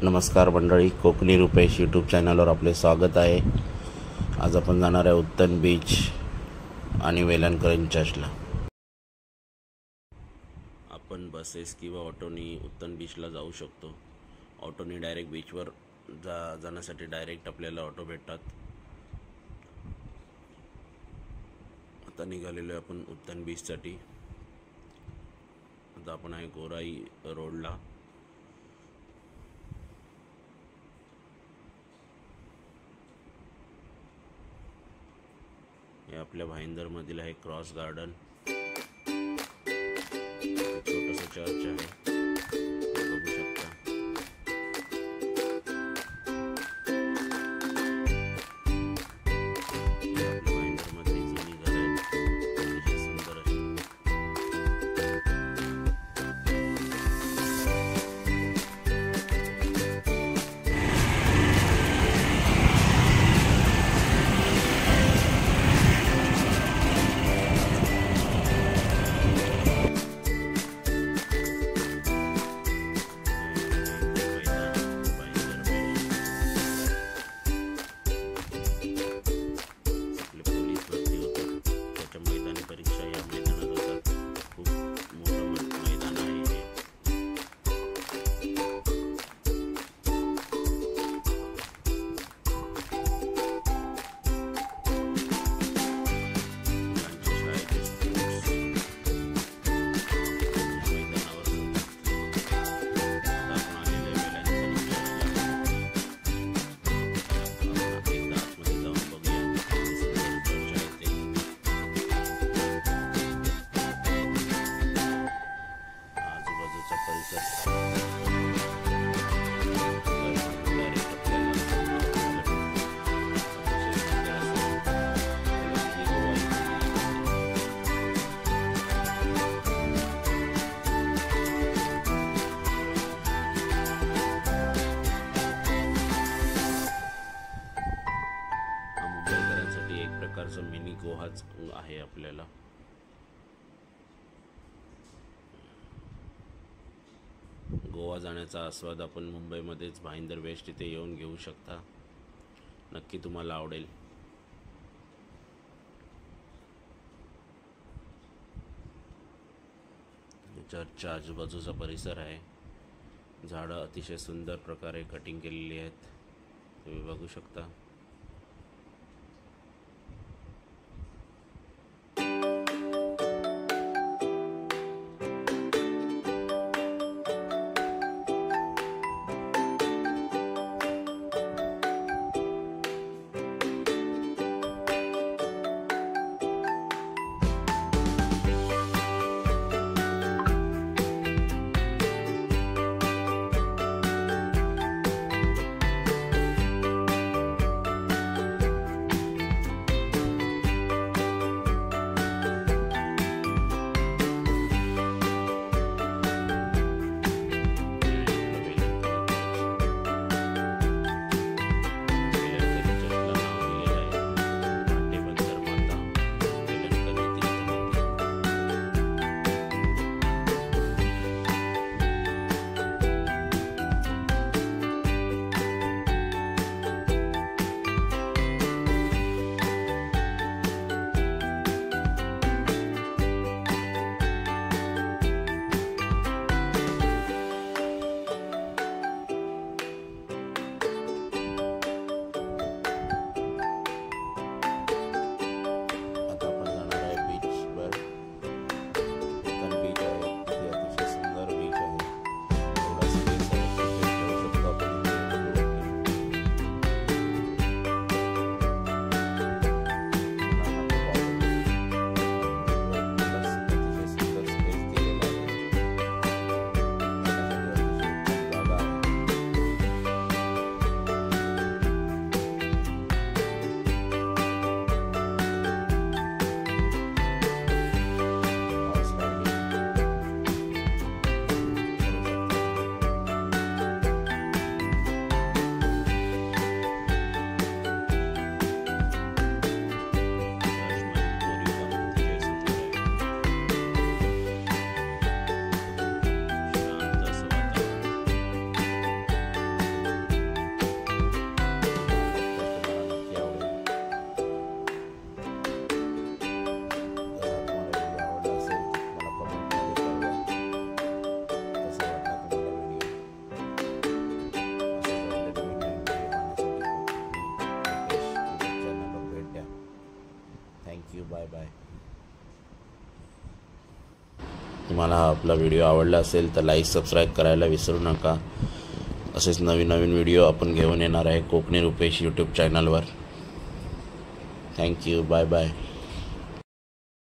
नमस्कार मंडळी, कोकणी रुपेश यूट्यूब चॅनलवर आपले स्वागत आहे. आज आपण जाणार आहे उत्तन बीच आणि वेलणकरंजी चर्चला. आपण बसेस किंवा ऑटोनी उत्तन बीचला जाऊ शकतो. ऑटोनी डायरेक्ट बीचवर जाण्यासाठी डायरेक्ट आपल्याला ऑटो भेटतात. आता निघालेलो आहे आपण उत्तन बीचसाठी. आता आपण आहे गोराई रोडला. हे आपल्या भाईंदरमधील आहे क्रॉस गार्डन. छोटंसं चर्च आहे, बघू शकता. आपल्या भाईंदरमधली जुनी घर आहे, अतिशय सुंदर अशी. प्रकारचा मिनी गोवाच आहे आपल्याला. गोवा जाण्याचा आस्वाद आपण मुंबईमध्येच भाईंदर वेस्ट इथे येऊन घेऊ शकता. नक्की तुम्हाला आवडेल. चर्चच्या आजूबाजूचा परिसर आहे. झाडं अतिशय सुंदर प्रकारे कटिंग केलेली आहेत, तुम्ही बघू शकता. Thank you, bye bye. तुम्हाला हा आपला व्हिडिओ आवडला असेल तर लाईक सबस्क्राईब करायला विसरू नका. असेच नवीन नवीन व्हिडिओ आपण घेऊन येणार आहे कोकणी रुपेश यूट्यूब चॅनलवर. Thank you, bye bye.